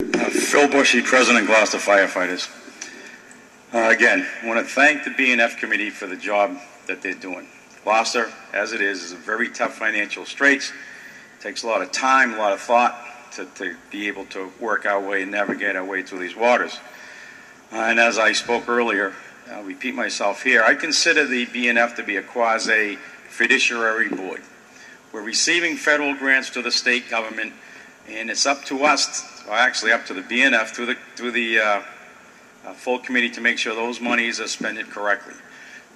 Phil Bushy, President, Gloucester Firefighters. Again, I want to thank the B&F committee for the job that they're doing. Gloucester, as it is a very tough financial straits. It takes a lot of time, a lot of thought to be able to work our way and navigate our way through these waters. And as I spoke earlier, I'll repeat myself here, I consider the B&F to be a quasi-fiduciary board. We're receiving federal grants to the state government, and it's up to us, or actually up to the B&F through the full committee to make sure those monies are spent correctly.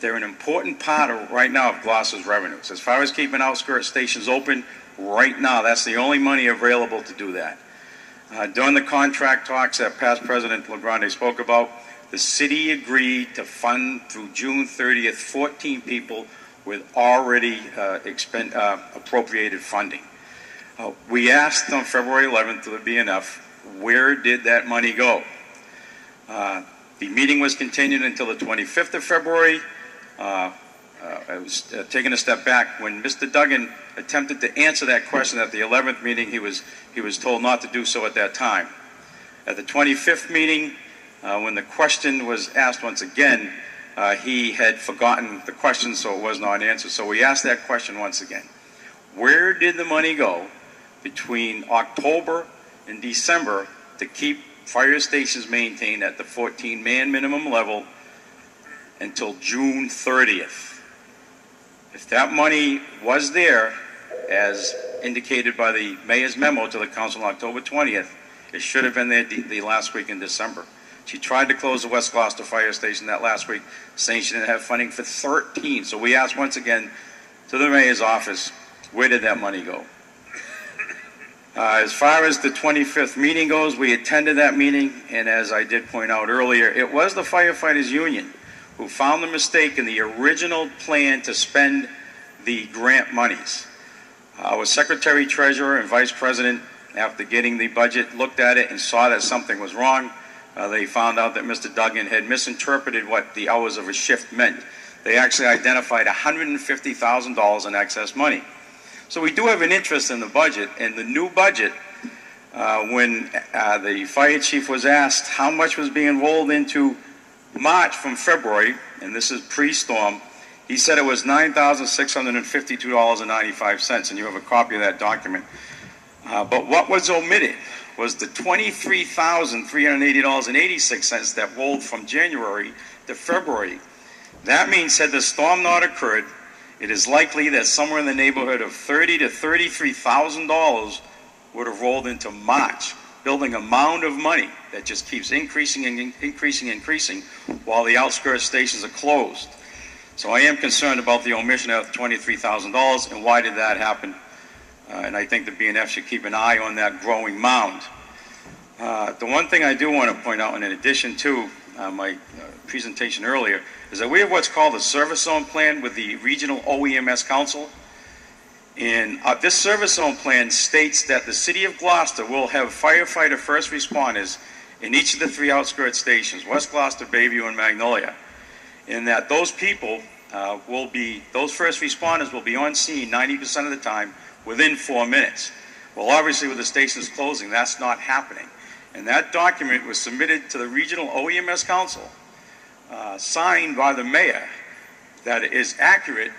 They're an important part of, right now, of Gloucester's revenues. As far as keeping outskirt stations open, right now, that's the only money available to do that. During the contract talks that past President LaGrande spoke about, the city agreed to fund through June 30th 14 people with already appropriated funding. We asked on February 11th to the B&F, where did that money go? The meeting was continued until the 25th of February. I was taking a step back. When Mr. Duggan attempted to answer that question at the 11th meeting, he was told not to do so at that time. At the 25th meeting, when the question was asked once again, he had forgotten the question, so it was not answered. So we asked that question once again. Where did the money go between October and December to keep fire stations maintained at the 14-man minimum level until June 30th? If that money was there, as indicated by the mayor's memo to the council on October 20th, it should have been there the last week in December. She tried to close the West Gloucester fire station that last week, saying she didn't have funding for 13. So we asked once again to the mayor's office, where did that money go? As far as the 25th meeting goes, we attended that meeting, and as I did point out earlier, it was the firefighters union who found the mistake in the original plan to spend the grant monies. Our secretary, treasurer, and vice president, after getting the budget, looked at it and saw that something was wrong. They found out that Mr. Duggan had misinterpreted what the hours of a shift meant. They actually identified $150,000 in excess money. So we do have an interest in the budget, and the new budget, when the fire chief was asked how much was being rolled into March from February, and this is pre-storm, he said it was $9,652.95, and you have a copy of that document. But what was omitted was the $23,380.86 that rolled from January to February. That means had the storm not occurred, it is likely that somewhere in the neighborhood of $30,000 to $33,000 would have rolled into March, building a mound of money that just keeps increasing and increasing while the outskirts stations are closed. So I am concerned about the omission of $23,000, and why did that happen? And I think the B&F should keep an eye on that growing mound. The one thing I do want to point out, in addition to my presentation earlier, is that we have what's called a service zone plan with the Regional OEMS Council. And this service zone plan states that the city of Gloucester will have firefighter first responders in each of the 3 outskirts stations, West Gloucester, Bayview, and Magnolia. And that those people those first responders will be on scene 90% of the time within 4 minutes. Well, obviously with the stations closing, that's not happening. And that document was submitted to the Regional OEMS Council, signed by the mayor, that it is accurate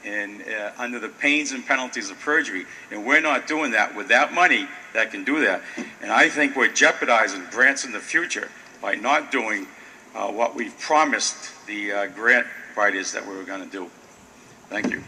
and under the pains and penalties of perjury. And we're not doing that with that money that can do that. And I think we're jeopardizing grants in the future by not doing what we've promised the grant writers that we were going to do. Thank you.